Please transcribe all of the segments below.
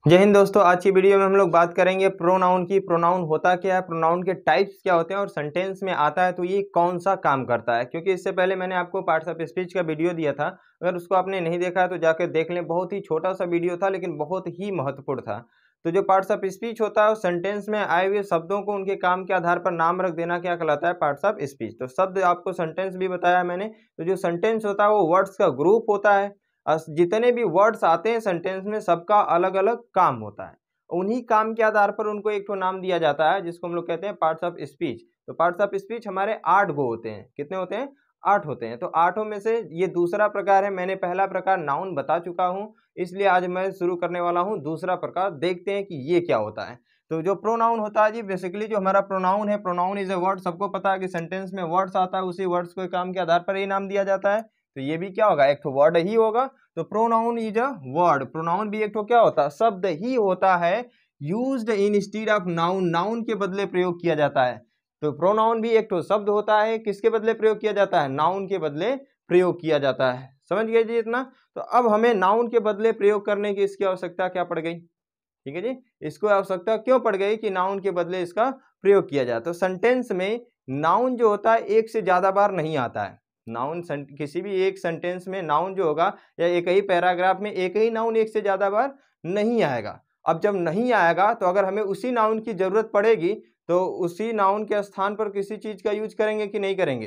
जय हिंद दोस्तों। आज की वीडियो में हम लोग बात करेंगे प्रोनाउन की। प्रोनाउन होता क्या है, प्रोनाउन के टाइप्स क्या होते हैं और सेंटेंस में आता है तो ये कौन सा काम करता है। क्योंकि इससे पहले मैंने आपको पार्ट्स ऑफ स्पीच का वीडियो दिया था, अगर उसको आपने नहीं देखा है तो जाकर देख लें। बहुत ही छोटा सा वीडियो था लेकिन बहुत ही महत्वपूर्ण था। तो जो पार्ट्स ऑफ स्पीच होता है सेंटेंस में आए हुए शब्दों को उनके काम के आधार पर नाम रख देना क्या कहलाता है, पार्ट्स ऑफ स्पीच। तो शब्द आपको सेंटेंस भी बताया मैंने। तो जो सेंटेंस होता है वो वर्ड्स का ग्रुप होता है। जितने भी वर्ड्स आते हैं सेंटेंस में सबका अलग अलग काम होता है। उन्हीं काम के आधार पर उनको एक तो नाम दिया जाता है जिसको हम लोग कहते हैं पार्ट्स ऑफ स्पीच। तो पार्ट्स ऑफ स्पीच हमारे 8 गो होते हैं। कितने होते हैं? 8 होते हैं। तो 8 में से ये दूसरा प्रकार है। मैंने पहला प्रकार नाउन बता चुका हूं, इसलिए आज मैं शुरू करने वाला हूं दूसरा प्रकार। देखते हैं कि ये क्या होता है। तो जो प्रोनाउन होता है जी, बेसिकली जो हमारा प्रोनाउन है, प्रोनाउन इज ए वर्ड। सबको पता है कि सेंटेंस में वर्ड्स आता है, उसी वर्ड्स को काम के आधार पर ही नाम दिया जाता है। तो ये भी क्या होगा, एक तो वर्ड ही होगा। तो pronoun is a word. Pronoun भी एक तो क्या होता है, शब्द ही होता है। Used in stead of noun, noun के बदले प्रयोग किया जाता है। तो प्रोनाउन भी एक तो शब्द होता है, किसके बदले प्रयोग किया जाता है, नाउन के बदले प्रयोग किया जाता है। समझ गए जी इतना। तो अब हमें नाउन के बदले प्रयोग करने की इसकी आवश्यकता क्या पड़ गई? ठीक है जी, इसको आवश्यकता क्यों पड़ गई कि नाउन के बदले इसका प्रयोग किया जाए। तो सेंटेंस में नाउन जो होता है एक से ज्यादा बार नहीं आता है। नाउन किसी भी एक सेंटेंस में नाउन जो होगा या एक ही पैराग्राफ में एक ही नाउन एक से ज्यादा बार नहीं आएगा। अब जब नहीं आएगा तो अगर हमें उसी नाउन की जरूरत पड़ेगी तो उसी नाउन के स्थान पर किसी चीज का यूज करेंगे कि नहीं करेंगे?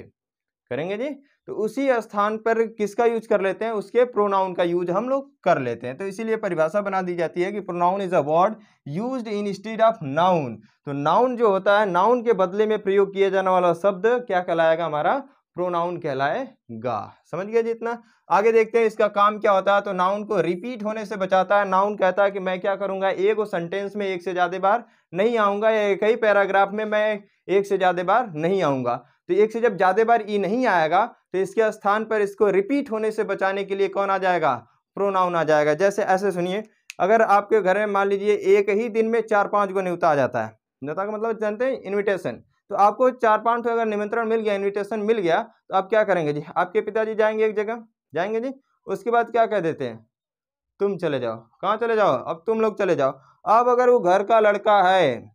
करेंगे जी। तो उसी स्थान पर किसका यूज कर लेते हैं, उसके प्रोनाउन का यूज हम लोग कर लेते हैं। तो इसीलिए परिभाषा बना दी जाती है कि pronoun is a word used in stead of noun. तो नाउन जो होता है, नाउन के बदले में प्रयोग किया जाने वाला शब्द क्या कहलाएगा, हमारा प्रोनाउन कहलाएगा। समझ गए जी इतना। आगे देखते हैं इसका काम क्या होता है। तो नाउन को रिपीट होने से बचाता है। नाउन कहता है कि मैं क्या करूंगा, एक सेंटेंस में एक से ज्यादा बार नहीं आऊंगा, या एक ही पैराग्राफ में मैं एक से ज्यादा बार नहीं आऊंगा। तो एक से जब ज्यादा बार ई नहीं आएगा तो इसके स्थान पर इसको रिपीट होने से बचाने के लिए कौन आ जाएगा, प्रोनाउन आ जाएगा। जैसे ऐसे सुनिए, अगर आपके घर में मान लीजिए एक ही दिन में 4-5 गो न्योता आ जाता है। न्योता का मतलब जानते हैं, इन्विटेशन। तो आपको 4-5 अगर निमंत्रण मिल गया, इन्विटेशन मिल गया, तो आप क्या करेंगे जी, आपके पिताजी जाएंगे एक जगह, जाएंगे जी। उसके बाद क्या कह देते हैं, तुम चले जाओ। कहाँ चले जाओ, अब तुम लोग चले जाओ। अब अगर वो घर का लड़का है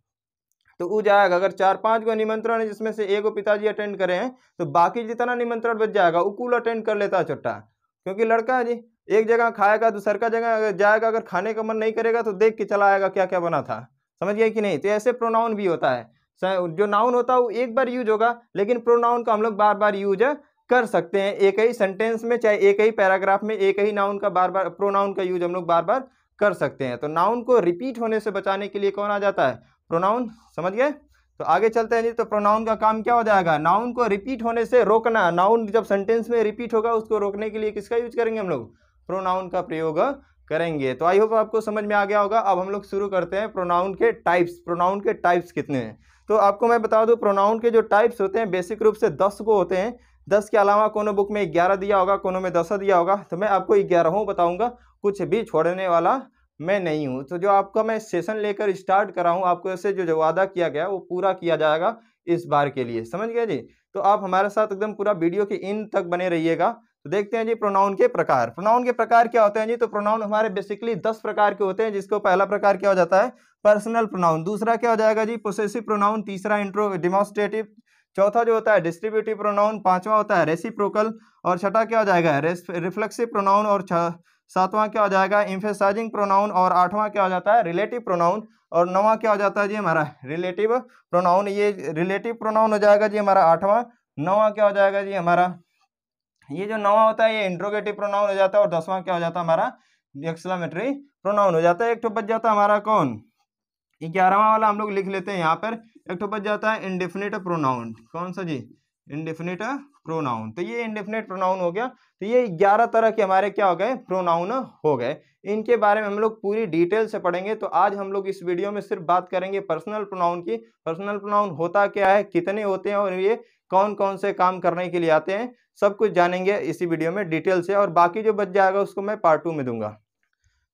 तो वो जाएगा, अगर 4-5 गो निमंत्रण है जिसमें से एगो पिताजी अटेंड करे हैं तो बाकी जितना निमंत्रण बच जाएगा वो कुल अटेंड कर लेता है छुट्टा। क्योंकि लड़का है जी, एक जगह खाएगा दूसर का जगह अगर जाएगा, अगर खाने का मन नहीं करेगा तो देख के चला आएगा क्या क्या बना था। समझ गए कि नहीं। तो ऐसे प्रोनाउन भी होता है। जो नाउन होता है वो एक बार यूज होगा, लेकिन प्रोनाउन का हम लोग बार बार यूज कर सकते हैं। एक ही सेंटेंस में, चाहे एक ही पैराग्राफ में, एक ही नाउन का बार बार, प्रोनाउन का यूज हम लोग बार बार कर सकते हैं। तो नाउन को रिपीट होने से बचाने के लिए कौन आ जाता है, प्रोनाउन। समझ गए। तो आगे चलते हैं जी। तो प्रोनाउन का काम क्या हो जाएगा, नाउन को रिपीट होने से रोकना। नाउन जब सेंटेंस में रिपीट होगा उसको रोकने के लिए किसका यूज करेंगे, हम लोग प्रोनाउन का प्रयोग करेंगे। तो आई होप आपको समझ में आ गया होगा। अब हम लोग शुरू करते हैं प्रोनाउन के टाइप्स। प्रोनाउन के टाइप्स कितने हैं तो आपको मैं बता दूं, प्रोनाउन के जो टाइप्स होते हैं बेसिक रूप से 10 को होते हैं। 10 के अलावा कोनो बुक में 11 दिया होगा, कोनो में 10 दिया होगा। तो मैं आपको 11 बताऊंगा, कुछ भी छोड़ने वाला मैं नहीं हूं। तो जो आपका मैं सेशन लेकर स्टार्ट कर रहा हूं, आपको ऐसे जो वादा किया गया वो पूरा किया जाएगा इस बार के लिए। समझ गए जी। तो आप हमारे साथ एकदम पूरा वीडियो के इन तक बने रहिएगा। तो देखते हैं जी प्रोनाउन के प्रकार। प्रोनाउन के प्रकार क्या होते हैं जी। तो प्रोनाउन हमारे बेसिकली 10 प्रकार के होते हैं, जिसको पहला प्रकार क्या हो जाता है, पर्सनल प्रोनाउन। दूसरा क्या हो जाएगा जी, पोसेसिव प्रोनाउन। तीसरा इंट्रो डिमॉन्स्ट्रेटिव। चौथा जो होता है डिस्ट्रीब्यूटिव प्रोनाउन। पांचवा होता है रेसिप्रोकल। और छठा क्या हो जाएगा, रिफ्लेक्सिव प्रोनाउन। और सातवां क्या हो जाएगा, एम्फेसाइजिंग प्रोनाउन। और आठवां क्या हो जाता है, रिलेटिव प्रोनाउन। और नौवां क्या हो जाता है जी हमारा, रिलेटिव प्रोनाउन। ये रिलेटिव प्रोनाउन हो जाएगा जी हमारा आठवां। नौवां क्या हो जाएगा जी हमारा, ये जो नौवां होता है ये इंट्रोगेटिव प्रोनाउन हो जाता है। और 10वां क्या हो जाता है हमारा, एक्सक्लेमेटरी प्रोनाउन हो जाता है। एक तो बच जाता है हमारा कौन, 11वां वाला हम लोग लिख लेते हैं यहाँ पर। एक तो बच जाता है इंडेफिनिट प्रोनाउन। कौन सा जी, इंडेफिनिट प्रोनाउन। तो ये इंडेफिनिट प्रोनाउन हो गया। तो ये 11 तरह के हमारे क्या हो गए, प्रोनाउन हो गए। इनके बारे में हम लोग पूरी डिटेल से पढ़ेंगे। तो आज हम लोग इस वीडियो में सिर्फ बात करेंगे पर्सनल प्रोनाउन की। पर्सनल प्रोनाउन होता क्या है, कितने होते हैं, और ये कौन कौन से काम करने के लिए आते हैं, सब कुछ जानेंगे इसी वीडियो में डिटेल से। और बाकी जो बच जाएगा उसको मैं पार्ट 2 में दूंगा।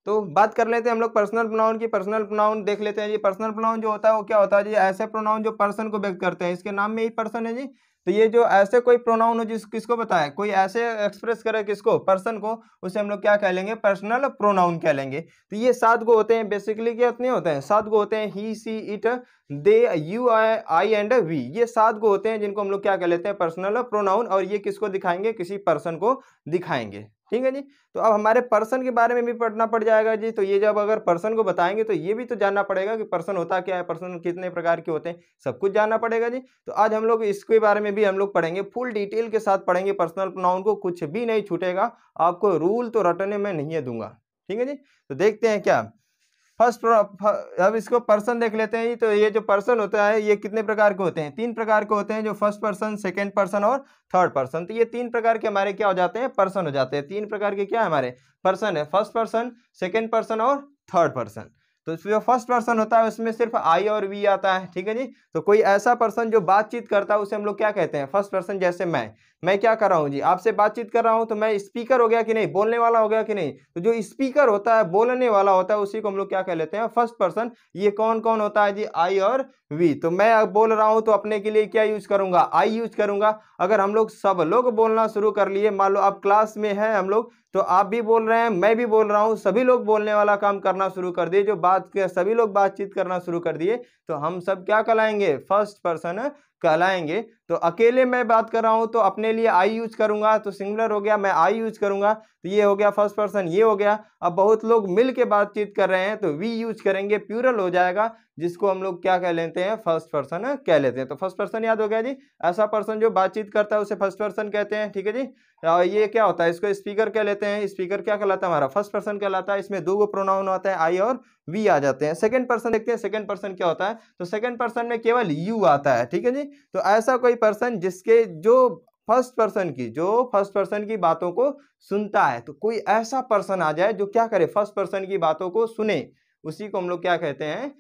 तो बात कर लेते हैं हम लोग पर्सनल प्रोनाउन की। पर्सनल प्रोनाउन देख लेते हैं जी। पर्सनल प्रोनाउन जो होता है वो क्या होता है जी, ऐसे प्रोनाउन जो पर्सन को व्यक्त करते हैं। इसके नाम में ही पर्सन है जी। तो ये जो ऐसे कोई प्रोनाउन हो जिस किसको बताए, कोई ऐसे एक्सप्रेस करे किसको, पर्सन को, उसे हम लोग क्या कह लेंगे, पर्सनल प्रोनाउन कह लेंगे। तो ये 7 गो होते हैं, बेसिकली क्या इतने होते हैं, 7 गो होते हैं, he she it they you I and we, ये 7 गो होते हैं जिनको हम लोग क्या कह लेते हैं, पर्सनल प्रोनाउन। और ये किसको दिखाएंगे, किसी पर्सन को दिखाएंगे। ठीक है जी। तो अब हमारे पर्सन के बारे में भी पढ़ना पड़ जाएगा जी। तो ये जब अगर पर्सन को बताएंगे तो ये भी तो जानना पड़ेगा कि पर्सन होता क्या है, पर्सन कितने प्रकार के होते हैं, सब कुछ जानना पड़ेगा जी। तो आज हम लोग इसके बारे में भी हम लोग पढ़ेंगे, फुल डिटेल के साथ पढ़ेंगे पर्सनल प्रोनाउन को, कुछ भी नहीं छूटेगा, आपको रूल तो रटने में नहीं दूंगा। ठीक है जी। तो देखते हैं क्या फर्स्ट, अब इसको पर्सन देख लेते हैं। तो ये जो पर्सन होता है ये कितने प्रकार के होते हैं, 3 प्रकार के होते हैं, जो फर्स्ट पर्सन, सेकंड पर्सन और थर्ड पर्सन। तो ये 3 प्रकार के हमारे क्या हो जाते हैं, पर्सन हो जाते हैं। 3 प्रकार के क्या है हमारे पर्सन है, फर्स्ट पर्सन, सेकंड पर्सन और थर्ड पर्सन। तो जो फर्स्ट पर्सन होता है उसमें सिर्फ आई और वी आता है। ठीक है जी। तो कोई ऐसा पर्सन जो बातचीत करता है उसे हम लोग क्या कहते हैं, फर्स्ट पर्सन। जैसे मैं क्या कर रहा हूँ जी, आपसे बातचीत कर रहा हूँ, तो मैं स्पीकर हो गया कि नहीं, बोलने वाला हो गया कि नहीं। तो जो स्पीकर होता है, बोलने वाला होता है, उसी को हम लोग क्या कह लेते हैं, फर्स्ट पर्सन। ये कौन कौन होता है जी, आई और वी। तो मैं बोल रहा हूं तो अपने के लिए क्या यूज करूंगा, आई यूज करूंगा। अगर हम लोग सब लोग बोलना शुरू कर लिए, मान लो आप क्लास में हैं हम लोग, तो आप भी बोल रहे हैं, मैं भी बोल रहा हूं, सभी लोग बोलने वाला काम करना शुरू कर दिए, जो बात के सभी लोग बातचीत करना शुरू कर दिए, तो हम सब क्या कहलाएंगे, फर्स्ट पर्सन कहलाएंगे। तो अकेले मैं बात कर रहा हूं तो अपने लिए आई यूज करूंगा, तो सिंगुलर हो गया, मैं आई यूज करूंगा, तो ये हो गया फर्स्ट पर्सन, ये हो गया। अब बहुत लोग मिल के बातचीत कर रहे हैं तो वी यूज करेंगे, प्लूरल हो जाएगा, जिसको हम लोग क्या कह लेते हैं, फर्स्ट पर्सन कह लेते हैं। तो फर्स्ट पर्सन याद हो गया जी, ऐसा पर्सन जो बातचीत करता है उसे फर्स्ट पर्सन कहते हैं। ठीक है जी। ये क्या होता है, इसको स्पीकर कह लेते हैं। स्पीकर क्या कहलाता है, हमारा फर्स्ट पर्सन कहलाता है। इसमें 2 प्रोनाउन होता है, आई और वी आ जाते हैं। सेकंड पर्सन देखते हैं, सेकंड पर्सन क्या होता है। तो सेकंड पर्सन में केवल यू आता है। ठीक है जी। तो ऐसा कोई पर्सन जिसके जो फर्स्ट पर्सन की बातों को सुनता है, तो कोई ऐसा पर्सन आ जाए जो क्या करे, फर्स्ट पर्सन की बातों को सुने, उसी को हम लोग क्या कहते हैं,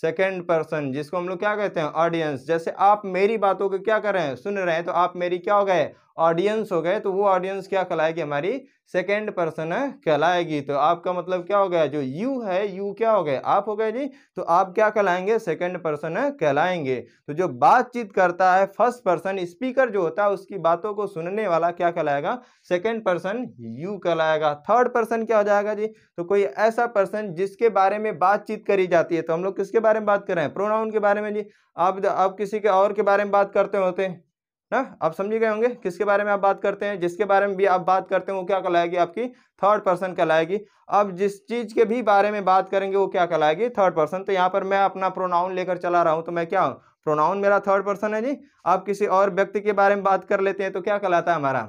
सेकंड पर्सन, जिसको हम लोग क्या कहते हैं, ऑडियंस। जैसे आप मेरी बातों को क्या कर रहे हैं, सुन रहे हैं, तो आप मेरी क्या हो गए, ऑडियंस हो गए। तो वो ऑडियंस क्या कहलाएगी, हमारी सेकंड पर्सन कहलाएगी। तो आपका मतलब क्या हो गया, जो यू है, यू क्या हो गए, आप हो गए जी। तो आप क्या कहलाएंगे, सेकंड पर्सन कहलाएंगे। तो जो बातचीत करता है फर्स्ट पर्सन, स्पीकर जो होता है, उसकी बातों को सुनने वाला क्या कहलाएगा, सेकंड पर्सन यू कहलाएगा। थर्ड पर्सन क्या हो जाएगा जी, तो कोई ऐसा पर्सन जिसके बारे में बातचीत करी जाती है। तो हम लोग किसके बारे में बात कर रहे हैं, प्रोनाउन के बारे में जी। आप किसी के और के बारे में बात करते होते हैं ना, आप समझ गए होंगे किसके बारे में आप बात करते हैं। जिसके बारे में भी आप बात करते हैं वो क्या कहलाएगी, आपकी थर्ड पर्सन कहलाएगी। अब जिस चीज के भी बारे में बात करेंगे वो क्या कहलाएगी, थर्ड पर्सन। तो यहाँ पर मैं अपना प्रोनाउन लेकर चला रहा हूं, तो मैं क्या हूं, प्रोनाउन मेरा थर्ड पर्सन है जी। आप किसी और व्यक्ति के बारे में बात कर लेते हैं तो क्या कहलाता है, हमारा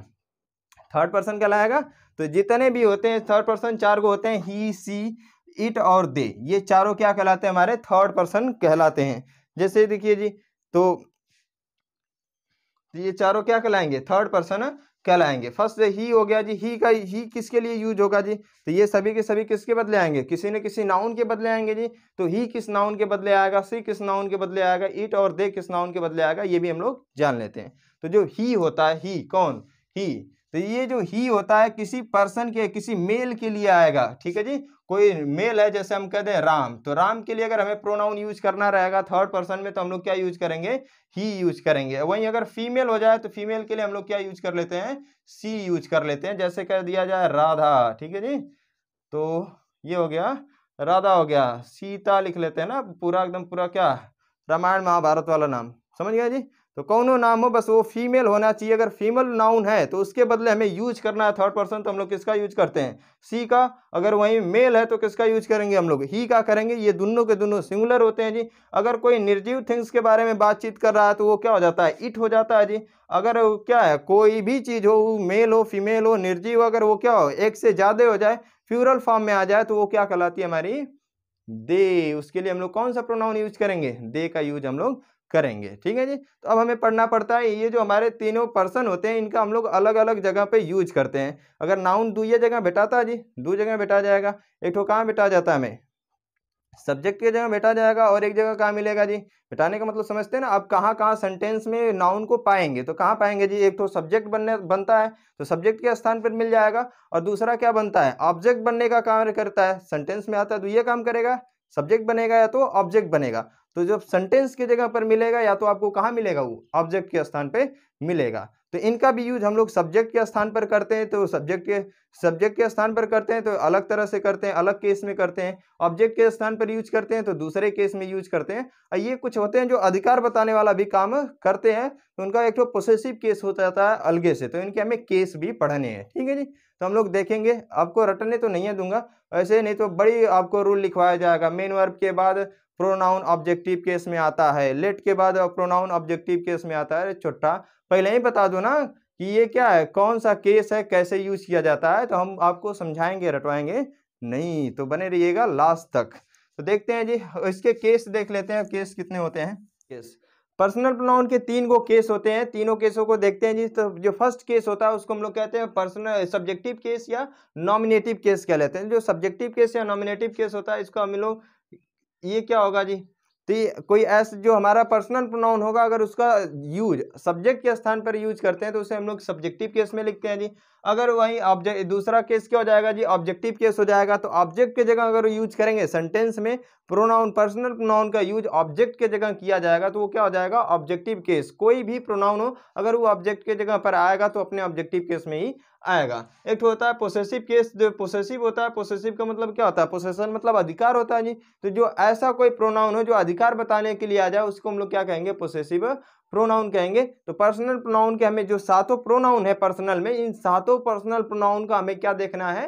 थर्ड पर्सन कहलाएगा। तो जितने भी होते हैं थर्ड पर्सन, 4 को होते हैं, ही सी इट और दे, ये चारों क्या कहलाते हैं, हमारे थर्ड पर्सन कहलाते हैं। जैसे देखिए जी, तो ये चारों क्या कहलाएंगे, थर्ड पर्सन कहलाएंगे। फर्स्ट ही हो गया जी, ही किसके लिए यूज होगा जी, तो ये सभी के सभी किसके बदले आएंगे, किसी न किसी नाउन के बदले आएंगे जी। तो ही किस नाउन के बदले आएगा, सी किस नाउन के बदले आएगा, इट और दे किस नाउन के बदले आएगा, ये भी हम लोग जान लेते हैं। तो जो ही होता है, ही कौन, ही, तो ये जो ही होता है किसी पर्सन के, किसी मेल के लिए आएगा। ठीक है जी। कोई मेल है, जैसे हम कह दें राम, तो राम के लिए अगर हमें प्रोनाउन यूज करना रहेगा थर्ड पर्सन में, तो हम लोग क्या यूज करेंगे, ही यूज करेंगे। वहीं अगर फीमेल हो जाए तो फीमेल के लिए हम लोग क्या यूज कर लेते हैं, सी यूज कर लेते हैं। जैसे कह दिया जाए राधा, ठीक है जी, तो ये हो गया राधा, हो गया सीता, लिख लेते हैं ना पूरा, एकदम पूरा क्या, रामायण महाभारत वाला नाम, समझ गया जी। तो कौनो नाम हो, बस वो फीमेल होना चाहिए। अगर फीमेल नाउन है तो उसके बदले हमें यूज करना है थर्ड पर्सन, तो हम लोग किसका यूज करते हैं, सी का। अगर वहीं मेल है तो किसका यूज करेंगे, हम लोग ही का करेंगे। ये दोनों के दोनों सिंगुलर होते हैं जी। अगर कोई निर्जीव थिंग्स के बारे में बातचीत कर रहा है तो वो क्या हो जाता है, इट हो जाता है जी। अगर क्या है, कोई भी चीज हो, मेल हो, फीमेल हो, निर्जीव, अगर वो क्या हो, एक से ज्यादा हो जाए, प्लूरल फॉर्म में आ जाए, तो वो क्या कहलाती है, हमारी दे। उसके लिए हम लोग कौन सा प्रोनाउन यूज करेंगे, दे का यूज हम लोग करेंगे। ठीक है जी। तो अब हमें पढ़ना पड़ता है, ये जो हमारे तीनों पर्सन होते हैं इनका हम लोग अलग अलग जगह पे यूज करते हैं। अगर नाउन दो जगह बैठाता है जी, 2 जगह बैठा जाएगा। एक तो कहाँ बैठा जाता है, हमें सब्जेक्ट की जगह बैठा जाएगा, और एक जगह कहाँ मिलेगा जी, बैठाने का मतलब समझते हैं ना। अब कहाँ कहाँ सेंटेंस में नाउन को पाएंगे, तो कहाँ पाएंगे जी, एक तो सब्जेक्ट बनता है तो सब्जेक्ट के स्थान पर मिल जाएगा, और दूसरा क्या बनता है, ऑब्जेक्ट बनने का काम करता है, सेंटेंस में आता है तो ये काम करेगा, सब्जेक्ट बनेगा या तो ऑब्जेक्ट बनेगा। तो जब सेंटेंस की जगह पर मिलेगा या तो आपको कहाँ मिलेगा, वो ऑब्जेक्ट के स्थान पे मिलेगा। तो इनका भी यूज हम लोग सब्जेक्ट के स्थान पर करते हैं, तो सब्जेक्ट के स्थान पर करते हैं तो अलग तरह से करते हैं, अलग केस में करते हैं। ऑब्जेक्ट के स्थान पर यूज करते हैं तो दूसरे केस में यूज करते हैं। और ये कुछ होते हैं जो अधिकार बताने वाला भी काम करते हैं, तो उनका एक तो पोसेसिव केस हो जाता है अलगे से, तो इनके हमें केस भी पढ़ने हैं। ठीक है जी, तो हम लोग देखेंगे, आपको रटने तो नहीं है दूंगा वैसे, नहीं तो बड़ी आपको रूल लिखवाया जाएगा। मेन वर्ब के बाद प्रोनाउन ऑब्जेक्टिव केस में आता है, लेट के बाद प्रोनाउन ऑब्जेक्टिव केस में आता है। छोटा पहले ही बता दो ना कि ये क्या है, कौन सा केस है, कैसे यूज किया जाता है, तो हम आपको समझाएंगे, रटवाएंगे नहीं, तो बने रहिएगा लास्ट तक। तो देखते हैं जी, इसके केस देख लेते हैं, केस कितने होते हैं। केस पर्सनल प्रोनाउन के 3 गो केस होते हैं, तीनों केसों को देखते हैं जी। तो जो फर्स्ट केस होता है उसको हम लोग कहते हैं पर्सनल सब्जेक्टिव केस या नॉमिनेटिव केस कह लेते हैं। जो सब्जेक्टिव केस या नॉमिनेटिव केस होता है इसको हम लोग, ये क्या होगा जी, तो ये कोई ऐसा जो हमारा पर्सनल प्रोनाउन होगा, अगर उसका यूज सब्जेक्ट के स्थान पर यूज करते हैं तो उसे हम लोग सब्जेक्टिव केस में लिखते हैं जी। अगर वही ऑब्जेक्ट, दूसरा केस क्या हो जाएगा जी, ऑब्जेक्टिव केस हो जाएगा। तो ऑब्जेक्ट के जगह अगर यूज करेंगे सेंटेंस में, प्रोनाउन पर्सनल प्रोनाउन का यूज ऑब्जेक्ट के जगह किया जाएगा तो वो क्या हो जाएगा, ऑब्जेक्टिव केस। कोई भी प्रोनाउन हो अगर वो ऑब्जेक्ट के जगह पर आएगा तो अपने ऑब्जेक्टिव केस में ही आएगा। एक होता है पोसेसिव केस, जो पोसेसिव होता है, पोसेसिव का मतलब क्या होता है, पोसेशन मतलब अधिकार होता है जी। तो जो ऐसा कोई प्रोनाउन हो जो अधिकार बताने के लिए आ जाए उसको हम लोग क्या कहेंगे, पोसेसिव प्रोनाउन कहेंगे। तो पर्सनल प्रोनाउन के हमें जो 7 प्रोनाउन है पर्सनल में, इन 7 पर्सनल प्रोनाउन का हमें क्या देखना है,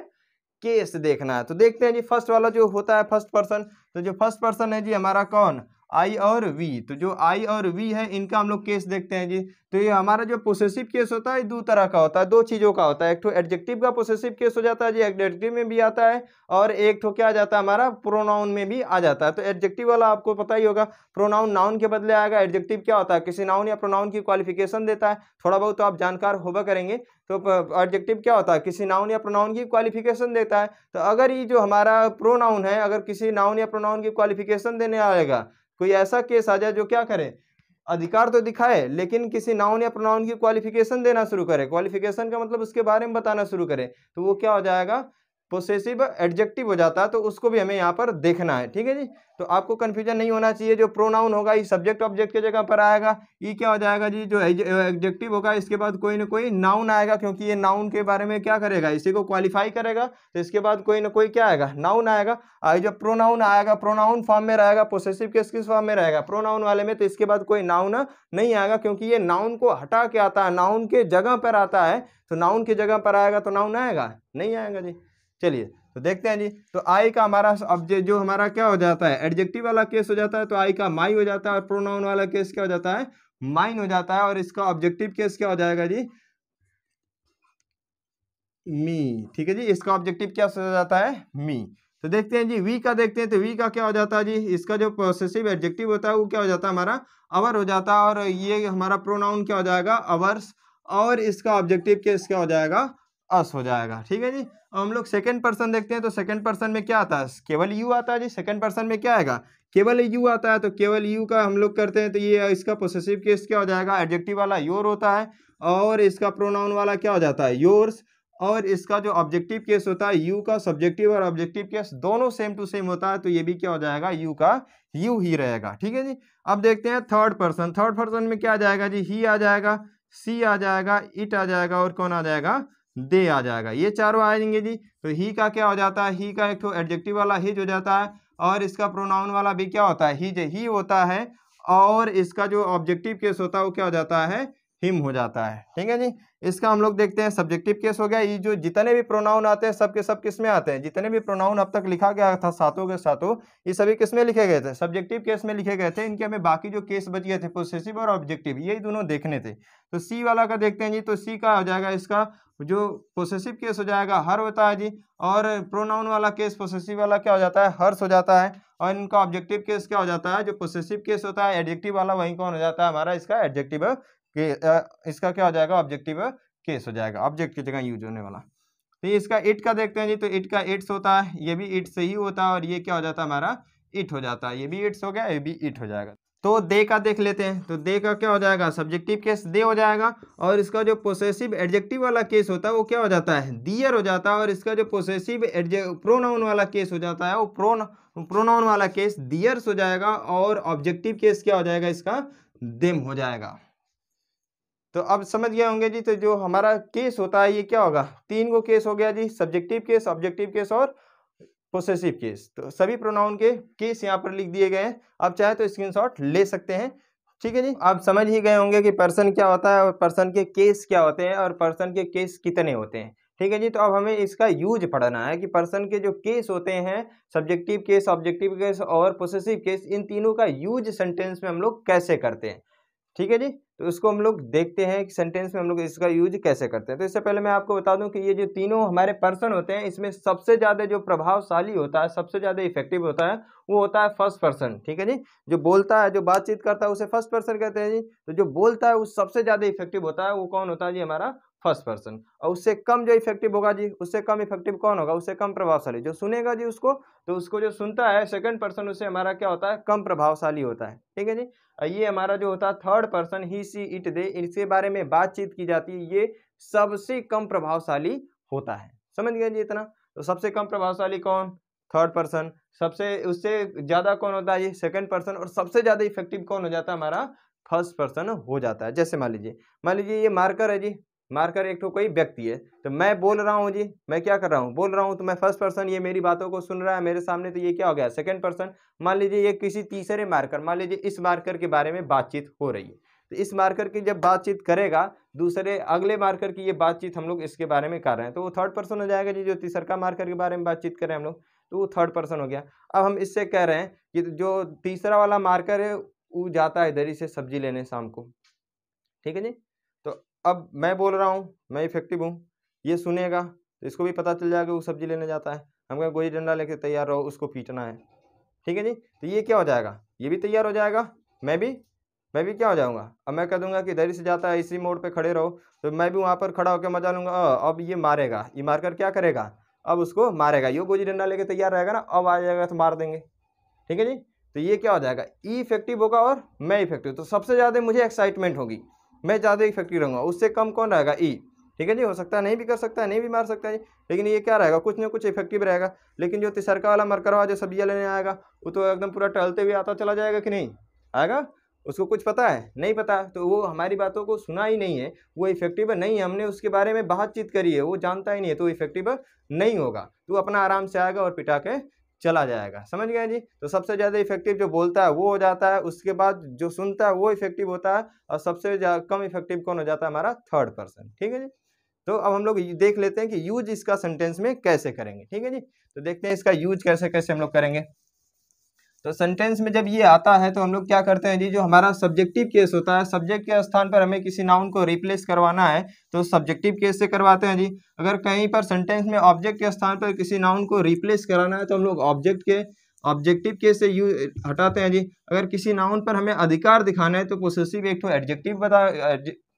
केस देखना है। तो देखते हैं जी, फर्स्ट वाला जो होता है फर्स्ट पर्सन, तो जो फर्स्ट पर्सन है जी हमारा कौन, आई और वी। तो जो आई और वी है इनका हम लोग केस देखते हैं जी। तो ये हमारा जो पोसेसिव केस होता है दो तरह का होता है, दो चीजों का होता है। एक तो एडजेक्टिव का पोसेसिव केस हो जाता है जी, एडजेक्टिव में भी आता है, और एक तो क्या आ जाता है हमारा, प्रोनाउन में भी आ जाता है। तो एडजेक्टिव वाला आपको पता ही होगा, प्रोनाउन नाउन के बदले आएगा। एडजेक्टिव क्या होता है, किसी नाउन या प्रोनाउन की क्वालिफिकेशन देता है। थोड़ा बहुत तो आप जानकार होगा करेंगे। तो एडजेक्टिव क्या होता है, किसी नाउन या प्रोनाउन की क्वालिफिकेशन देता है। तो अगर ये जो हमारा प्रोनाउन है, अगर किसी नाउन या प्रोनाउन की क्वालिफिकेशन देने आएगा, कोई ऐसा केस आ जाए जो क्या करे, अधिकार तो दिखाए लेकिन किसी नाउन या प्रोनाउन की क्वालिफिकेशन देना शुरू करे, क्वालिफिकेशन का मतलब उसके बारे में बताना शुरू करे, तो वो क्या हो जाएगा, पोसेसिव एडजेक्टिव हो जाता है। तो उसको भी हमें यहाँ पर देखना है। ठीक है जी, तो आपको कंफ्यूजन नहीं होना चाहिए। जो प्रोनाउन होगा ये सब्जेक्ट ऑब्जेक्ट के जगह पर आएगा, ये क्या हो जाएगा जी, जो एडजेक्टिव होगा इसके बाद कोई ना कोई नाउन आएगा, क्योंकि ये नाउन के बारे में क्या करेगा, इसी को क्वालिफाई करेगा। तो इसके बाद कोई ना कोई क्या आएगा, नाउन आएगा। जब प्रोनाउन आएगा, प्रोनाउन फॉर्म में रहेगा, पोसेसिव केस किस फॉर्म में रहेगा, प्रोनाउन वाले में। तो इसके बाद कोई नाउन नहीं आएगा, क्योंकि ये नाउन को हटा के आता है, नाउन के जगह पर आता है। तो नाउन की जगह पर आएगा तो नाउन आएगा, नहीं आएगा जी। चलिए तो देखते हैं जी। तो आई का हमारा ऑब्जेक्ट जो हमारा क्या हो जाता है, एडजेक्टिव वाला केस हो जाता है, तो आई का माई हो जाता है, और प्रोनाउन वाला केस क्या हो जाता है, माइन हो जाता है। और इसका ऑब्जेक्टिव केस क्या हो जाएगा जी, मी। ठीक है जी, इसका ऑब्जेक्टिव क्या हो जाता है, मी। तो देखते हैं जी, वी का देखते हैं। तो वी का क्या हो जाता है जी, इसका जो पॉसेसिव एडजेक्टिव होता है वो क्या हो जाता है हमारा, अवर हो जाता है। और ये हमारा प्रोनाउन क्या हो जाएगा, अवर्स। और इसका ऑब्जेक्टिव केस क्या हो जाएगा, अस हो जाएगा। ठीक है जी। अब हम लोग सेकंड पर्सन देखते हैं। तो सेकंड पर्सन में क्या आता है, केवल यू आता है जी। सेकंड पर्सन में क्या आएगा, केवल यू आता है। तो केवल यू का हम लोग करते हैं, तो ये इसका पॉसेसिव केस क्या हो जाएगा, एडजेक्टिव वाला योर होता है, और इसका प्रोनाउन वाला क्या हो जाता है, योर्स। और इसका जो ऑब्जेक्टिव केस होता है, यू का सब्जेक्टिव और ऑब्जेक्टिव केस दोनों सेम टू सेम होता है। तो ये भी क्या हो जाएगा, यू का यू ही रहेगा। ठीक है जी। अब देखते हैं थर्ड पर्सन। थर्ड पर्सन में क्या आ जाएगा जी, ही आ जाएगा, सी आ जाएगा, इट आ जाएगा, और कौन आ जाएगा, दे आ जाएगा। ये चारों आएंगे जी। तो ही का क्या हो जाता है, ही का एक तो एडजेक्टिव वाला हिज हो जाता है, और इसका प्रोनाउन वाला भी क्या होता है, हिज ही होता है। और इसका जो ऑब्जेक्टिव केस होता है वो क्या हो जाता है, हिम हो जाता है। ठीक है जी। इसका हम लोग देखते हैं सब्जेक्टिव केस हो गया। ये जो जितने भी प्रोनाउन आते हैं सब के सब किस में आते हैं, जितने भी प्रोनाउन अब तक लिखा गया था सातों के सातों, ये सभी किस में लिखे गए थे, सब्जेक्टिव केस में लिखे गए थे। इनके हमें बाकी जो केस बच गए थे, पोसेसिव और ऑब्जेक्टिव, यही दोनों देखने थे। तो सी वाला का देखते हैं जी। तो सी का हो जाएगा, इसका जो पोसेसिव केस हो जाएगा हर होता है जी, और प्रोनाउन वाला केस पोसेसिव वाला क्या हो जाता है, हर्ष हो जाता है। और इनका ऑब्जेक्टिव केस क्या हो जाता है, जो पोसेसिव केस होता है एडजेक्टिव वाला, वही कौन हो जाता है हमारा, इसका एडजेक्टिव इसका क्या हो जाएगा, ऑब्जेक्टिव केस हो जाएगा, ऑब्जेक्ट की जगह यूज होने वाला। तो ये इसका इट का देखते हैं जी। तो इट का इट्स होता है, ये भी इट से ही होता है, और ये क्या हो जाता है हमारा, इट हो जाता है। ये भी इट्स हो गया, ये भी इट हो जाएगा। तो दे का देख लेते हैं। तो दे का क्या हो जाएगा, सब्जेक्टिव केस दे हो जाएगा, और इसका जो पोसेसिव एडजेक्टिव वाला केस होता है वो क्या हो जाता है, दियर हो जाता है, और इसका जो पोसेसिव प्रोनाउन वाला केस हो जाता है वो प्रोनाउन वाला केस दियर्स हो जाएगा, और ऑब्जेक्टिव केस क्या हो जाएगा, इसका देम हो जाएगा। तो अब समझ गए होंगे जी। तो जो हमारा केस होता है ये क्या होगा, 3 गो केस हो गया जी, सब्जेक्टिव केस, ऑब्जेक्टिव केस और पोसेसिव केस। तो सभी प्रोनाउन के केस यहाँ पर लिख दिए गए हैं। आप चाहे तो स्क्रीनशॉट ले सकते हैं। ठीक है जी, आप समझ ही गए होंगे कि पर्सन क्या होता है और पर्सन के केस क्या होते हैं और पर्सन के केस कितने होते हैं। ठीक है जी, तो अब हमें इसका यूज पढ़ना है कि पर्सन के जो केस होते हैं, सब्जेक्टिव केस, ऑब्जेक्टिव केस और पोसेसिव केस, इन तीनों का यूज सेंटेंस में हम लोग कैसे करते हैं। ठीक है जी, तो उसको हम लोग देखते हैं कि सेंटेंस में हम लोग इसका यूज कैसे करते हैं। तो इससे पहले मैं आपको बता दूं कि ये जो तीनों हमारे पर्सन होते हैं, इसमें सबसे ज़्यादा जो प्रभावशाली होता है, सबसे ज़्यादा इफेक्टिव होता है, वो होता है फर्स्ट पर्सन। ठीक है जी, जो बोलता है, जो बातचीत करता है, उसे फर्स्ट पर्सन कहते हैं जी। तो जो बोलता है वो सबसे ज़्यादा इफेक्टिव होता है, वो कौन होता है जी, हमारा फर्स्ट पर्सन। और उससे कम जो इफेक्टिव होगा जी, उससे कम इफेक्टिव कौन होगा, उससे कम प्रभावशाली जो सुनेगा जी उसको। तो उसको जो सुनता है सेकंड पर्सन, उससे हमारा क्या होता है, कम प्रभावशाली होता है। ठीक है जी, ये हमारा जो होता है third person, he she it दे, इसके बारे में बातचीत की जाती है, ये सबसे कम प्रभावशाली होता है। समझ गए जी इतना। तो सबसे कम प्रभावशाली कौन, थर्ड पर्सन। सबसे उससे ज्यादा कौन होता है ये, सेकंड पर्सन। और सबसे ज्यादा इफेक्टिव कौन हो जाता है, हमारा फर्स्ट पर्सन हो जाता है। जैसे मान लीजिए ये मार्कर है जी, मार्कर एक तो कोई व्यक्ति है। तो मैं बोल रहा हूँ जी, मैं क्या कर रहा हूँ, बोल रहा हूँ, तो मैं फर्स्ट पर्सन, ये मेरी बातों को सुन रहा है मेरे सामने, तो ये क्या हो गया, सेकंड पर्सन। मान लीजिए ये किसी तीसरे मार्कर, मान लीजिए इस मार्कर के बारे में बातचीत हो रही है, तो इस मार्कर की जब बातचीत करेगा दूसरे अगले मार्कर की, ये बातचीत हम लोग इसके बारे में कर रहे हैं, तो वो थर्ड पर्सन हो जाएगा जी। जो तीसरा मार्कर के बारे में बातचीत कर रहे हैं हम लोग, तो वो थर्ड पर्सन हो गया। अब हम इससे कह रहे हैं कि जो तीसरा वाला मार्कर है वो जाता है इधर ही से सब्जी लेने शाम को। ठीक है जी, तो अब मैं बोल रहा हूँ, मैं इफेक्टिव हूँ, ये सुनेगा तो इसको भी पता चल जाएगा वो सब्जी लेने जाता है। हम कहें गोली डंडा लेके तैयार रहो, उसको पीटना है। ठीक है जी, तो ये क्या हो जाएगा, ये भी तैयार हो जाएगा, मैं भी क्या हो जाऊंगा। अब मैं कह दूंगा कि इधर से जाता है, इसी मोड़ पे खड़े रहो, तो मैं भी वहाँ पर खड़ा होकर मजा लूंगा। अब ये मारेगा, ये मारकर क्या करेगा, अब उसको मारेगा, ये गोली डंडा लेके तैयार रहेगा ना, अब आ जाएगा तो मार देंगे। ठीक है जी, तो ये क्या हो जाएगा, ई इफेक्टिव होगा और मैं इफेक्टिव। तो सबसे ज़्यादा मुझे एक्साइटमेंट होगी, मैं ज़्यादा इफेक्टिव रहूँगा, उससे कम कौन रहेगा, ई। ठीक है जी, हो सकता है नहीं भी कर सकता है, नहीं भी मार सकता है, लेकिन ये क्या रहेगा, कुछ ना कुछ इफेक्टिव रहेगा। लेकिन जो तिसरका वाला मरकरवा जो सब्जियाँ लेने आएगा, वो तो एकदम पूरा टहलते हुए आता चला जाएगा कि नहीं आएगा, उसको कुछ पता है नहीं पता, तो वो हमारी बातों को सुना ही नहीं है, वो इफेक्टिव नहीं है। हमने उसके बारे में बातचीत करी है, वो जानता ही नहीं है, तो इफेक्टिव नहीं होगा। तो अपना आराम से आएगा और पिटा के चला जाएगा। समझ गए जी, तो सबसे ज़्यादा इफेक्टिव जो बोलता है वो हो जाता है, उसके बाद जो सुनता है वो इफेक्टिव होता है, और सबसे कम इफेक्टिव कौन हो जाता है, हमारा थर्ड पर्सन। ठीक है जी, तो अब हम लोग देख लेते हैं कि यूज इसका सेंटेंस में कैसे करेंगे। ठीक है जी, तो देखते हैं इसका यूज कैसे कैसे हम लोग करेंगे। तो सेंटेंस में जब ये आता है तो हम लोग क्या करते हैं जी, जो हमारा सब्जेक्टिव केस होता है, सब्जेक्ट के स्थान पर हमें किसी नाउन को रिप्लेस करवाना है तो सब्जेक्टिव केस से करवाते हैं जी। अगर कहीं पर सेंटेंस में ऑब्जेक्ट के स्थान पर किसी नाउन को रिप्लेस कराना है तो हम लोग ऑब्जेक्टिव केस से हटाते हैं जी। अगर किसी नाउन पर हमें अधिकार दिखाना है तो पोसेसिव एक तो एडजेक्टिव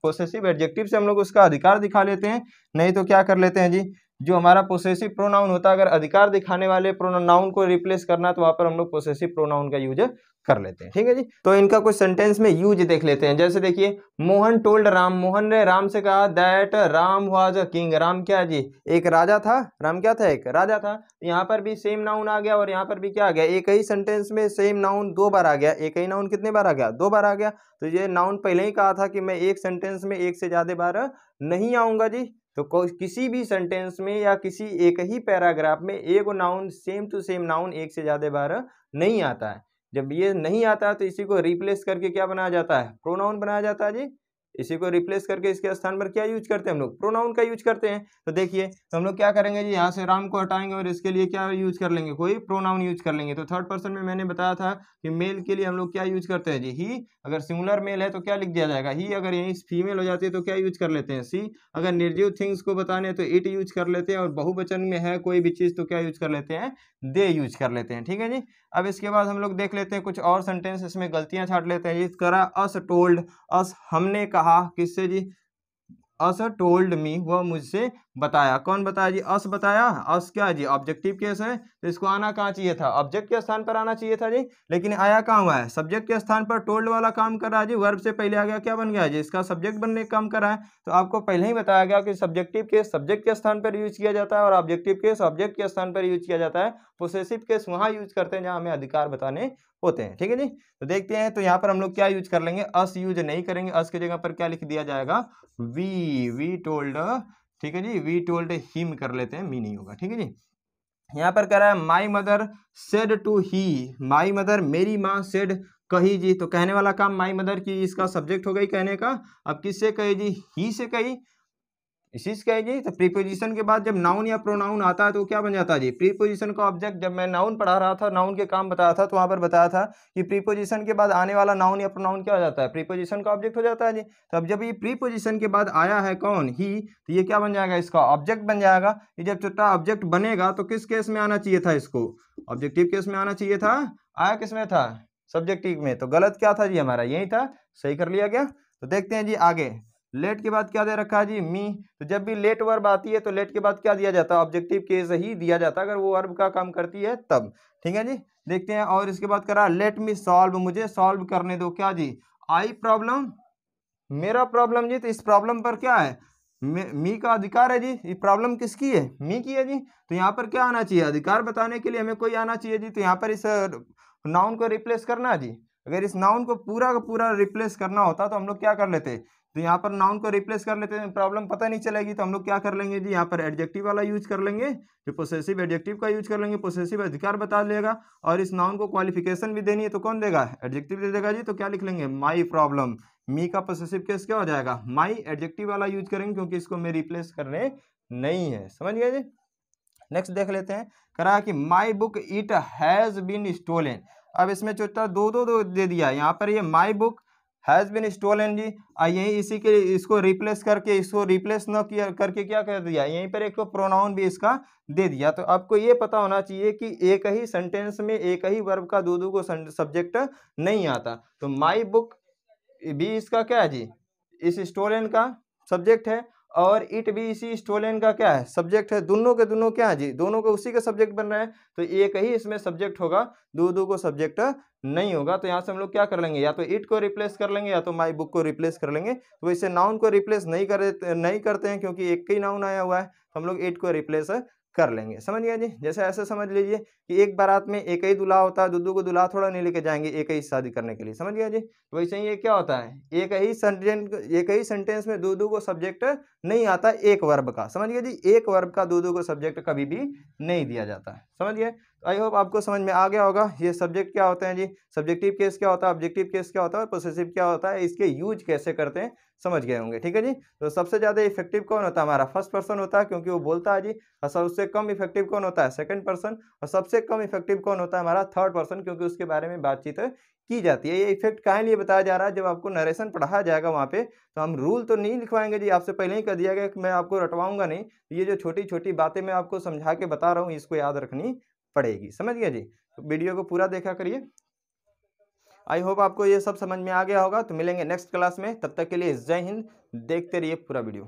पोसेसिव एडजेक्टिव से हम लोग उसका अधिकार दिखा लेते हैं। नहीं तो क्या कर लेते हैं जी, जो हमारा पोसेसिव प्रोनाउन होता है, अगर अधिकार दिखाने वाले प्रोनाउन को रिप्लेस करना है तो वहां पर हम लोग पोसेसिव प्रोनाउन का यूज कर लेते हैं। ठीक है जी, तो इनका कुछ सेंटेंस में यूज देख लेते हैं। जैसे देखिए, मोहन टोल्ड राम, मोहन ने राम से कहा that Ram was a king. Ram क्या जी, एक राजा था। राम क्या था, एक राजा था। यहाँ पर भी सेम नाउन आ गया और यहाँ पर भी क्या आ गया, एक ही सेंटेंस में सेम नाउन 2 बार आ गया। एक ही नाउन कितने बार आ गया, 2 बार आ गया। तो ये नाउन पहले ही कहा था कि मैं एक सेंटेंस में एक से ज्यादा बार नहीं आऊंगा जी। तो किसी भी सेंटेंस में या किसी एक ही पैराग्राफ में एक noun same to same noun एक से ज्यादा बार नहीं आता है। जब ये नहीं आता है तो इसी को रिप्लेस करके क्या बनाया जाता है, प्रोनाउन बनाया जाता है जी। इसी को रिप्लेस करके इसके स्थान पर क्या यूज करते हैं हम लोग, प्रोनाउन का यूज करते हैं। तो देखिए, तो हम लोग क्या करेंगे जी, यहाँ से राम को हटाएंगे और इसके लिए क्या यूज कर लेंगे, कोई प्रोनाउन यूज कर लेंगे। तो थर्ड पर्सन में मैंने बताया था कि मेल के लिए हम लोग क्या यूज करते हैं जी, ही। अगर सिंगुलर मेल है तो क्या लिख दिया जाएगा, ही। अगर यहीं फीमेल हो जाती है तो क्या यूज कर लेते हैं, सी। अगर निर्जीव थिंग्स को बताने हैं तो इट यूज कर लेते हैं, और बहुवचन में है कोई भी चीज तो क्या यूज कर लेते हैं, दे यूज कर लेते हैं। ठीक है जी, अब इसके बाद हम लोग देख लेते हैं कुछ और सेंटेंस, इसमें गलतियां छाट लेते हैं। इस तरह अस टोल्ड, अस हमने कहा, किससे जी, अस टोल्ड मी, वह मुझसे बताया। कौन बताया जी? अस बताया। अस क्या है जी? ऑब्जेक्टिव केस है, तो इसको आना कहाँ चाहिए था? ऑब्जेक्ट के स्थान पर आना चाहिए था जी, लेकिन आया कहाँ हुआ है? सब्जेक्ट के स्थान पर टोल्ड वाला काम कर रहा है जी, वर्ब से पहले आ गया, क्या बन गया जी? इसका सब्जेक्ट बनने का काम कर रहा है। तो आपको पहले ही बताया गया कि सब्जेक्टिव केस सब्जेक्ट के स्थान पर यूज किया जाता है और ऑब्जेक्टिव केस ऑब्जेक्ट के स्थान पर यूज किया जाता है। पोसेसिव केस वहां यूज करते हैं जहां हमें अधिकार बताने होते हैं। ठीक है जी, तो देखते हैं। तो यहाँ पर हम लोग क्या यूज कर लेंगे? अस यूज नहीं करेंगे। अस की जगह पर क्या लिख दिया जाएगा? We told. ठीक है जी, वी टोल्ड हिम कर लेते हैं, मी नहीं होगा। ठीक है जी, यहाँ पर कह रहा है my mother said to he, my mother मेरी माँ सेड कही जी, तो कहने वाला काम माई मदर की, इसका सब्जेक्ट हो गई कहने का। अब किससे कही जी? ही से कही, इसी से कही जी। तो प्रीपोजिशन के बाद जब नाउन या प्रोनाउन आता है तो क्या बन जाता है जी? प्रीपोजिशन का ऑब्जेक्ट। जब मैं नाउन पढ़ा रहा था, नाउन के काम बताया था, तो वहां पर बताया था कि प्रीपोजिशन के बाद आने वाला नाउन या प्रोनाउन क्या हो जाता है? प्रीपोजिशन का ऑब्जेक्ट हो जाता है जी। तो अब जब ये प्रीपोजिशन के बाद आया है कौन? ही, तो ये क्या बन जाएगा? इसका ऑब्जेक्ट बन जाएगा। ये जब छोटा ऑब्जेक्ट बनेगा तो किस केस में आना चाहिए था? इसको ऑब्जेक्टिव केस में आना चाहिए था। आया किस में था? सब्जेक्टिव में। तो गलत क्या था जी? हमारा यही था, सही कर लिया गया। तो देखते हैं जी आगे। लेट के बाद क्या दे रखा है जी? मी। तो जब भी लेट वर्ब आती है तो लेट के बाद क्या दिया जाता है? ऑब्जेक्टिव केस ही दिया जाता है, अगर वो वर्ब का काम करती है तब। ठीक है जी, देखते हैं। और इसके बाद करा लेट मी सॉल्व, मुझे सॉल्व करने दो। क्या जी? आई प्रॉब्लम, मेरा प्रॉब्लम जी। तो इस प्रॉब्लम पर क्या है? मी का अधिकार है जी। ये प्रॉब्लम किसकी है? मी की है जी। तो यहाँ पर क्या आना चाहिए? अधिकार बताने के लिए हमें कोई आना चाहिए जी। तो यहाँ पर इस नाउन को रिप्लेस करना है जी। अगर इस नाउन को पूरा का पूरा रिप्लेस करना होता तो हम लोग क्या कर लेते? तो यहाँ पर नाउन को रिप्लेस कर लेते हैं, प्रॉब्लम पता नहीं चलेगी। तो हम लोग क्या कर लेंगे जी? यहाँ पर एडजेक्टिव वाला यूज कर लेंगे, जो पोसेसिव एडजेक्टिव का यूज कर लेंगे। पोसेसिव अधिकार बता देगा और इस नाउन को क्वालिफिकेशन भी देनी है तो कौन देगा? एडजेक्टिव दे देगा जी। तो क्या लिख लेंगे? My problem. मी का पोसेसिव केस क्या हो जाएगा? माई। एडजेक्टिव वाला यूज करेंगे क्योंकि इसको मैं रिप्लेस करने नहीं है। समझ गए जी? नेक्स्ट देख लेते हैं। करा कि my book it has been stolen. अब इसमें छोटा दो दे दिया। यहाँ पर ये my book has been stolen जी, यही इसी के इसको रिप्लेस करके, इसको रिप्लेस न किया करके क्या कर दिया? यहीं पर एक प्रोनाउन भी इसका दे दिया। तो आपको ये पता होना चाहिए कि एक ही सेंटेंस में एक ही वर्ब का दो को सब्जेक्ट नहीं आता। तो माई बुक भी इसका क्या है जी? इस स्टोलन का सब्जेक्ट है, और इट भी इसी स्टोलन का क्या है? सब्जेक्ट है। दोनों के दोनों क्या है जी? दोनों को उसी का सब्जेक्ट बन रहा है। तो एक ही इसमें सब्जेक्ट होगा, दो को सब्जेक्ट नहीं होगा। तो यहाँ से हम लोग क्या कर लेंगे? या तो इट को रिप्लेस कर लेंगे या तो माई बुक को रिप्लेस कर लेंगे। तो इसे नाउन को रिप्लेस नहीं करते हैं क्योंकि एक ही नाउन आया हुआ है। तो हम लोग इट को रिप्लेस कर लेंगे। समझ गए जी? जैसे ऐसे समझ लीजिए कि एक बारात में एक ही दूल्हा होता है, दूधू को दूल्हा थोड़ा नहीं लेके जाएंगे एक ही शादी करने के लिए। समझ गए जी? तो वैसे ही ये क्या होता है? एक ही सेंटेंस में दो को सब्जेक्ट नहीं आता एक वर्ब का। समझ गए जी? एक वर्ब का दो को सब्जेक्ट कभी भी नहीं दिया जाता है। समझ गए? आई होप आपको समझ में आ गया होगा। ये सब्जेक्ट क्या होते हैं जी, सब्जेक्टिव केस क्या होता है, ऑब्जेक्टिव केस क्या होता है, पोसेसिव क्या होता है, इसके यूज कैसे करते हैं समझ गए होंगे। ठीक है जी? तो सबसे ज्यादा इफेक्टिव कौन होता है? हमारा फर्स्ट पर्सन होता है क्योंकि वो बोलता है जी। और सबसे कम इफेक्टिव कौन होता है? Second person. और सबसे कम इफेक्टिव कौन होता है? हमारा थर्ड पर्सन, क्योंकि उसके बारे में बातचीत की जाती है। ये इफेक्ट काहे लिए बताया जा रहा है? जब आपको नरेशन पढ़ाया जाएगा वहाँ पे, तो हम रूल तो नहीं लिखवाएंगे जी, आपसे पहले ही कर दिया गया कि मैं आपको रटवाऊंगा नहीं। ये जो छोटी छोटी बातें मैं आपको समझा के बता रहा हूँ, इसको याद रखनी पड़ेगी। समझ गया जी? तो वीडियो को पूरा देखा करिए। आई होप आपको ये सब समझ में आ गया होगा। तो मिलेंगे नेक्स्ट क्लास में, तब तक के लिए जय हिंद। देखते रहिए पूरा वीडियो।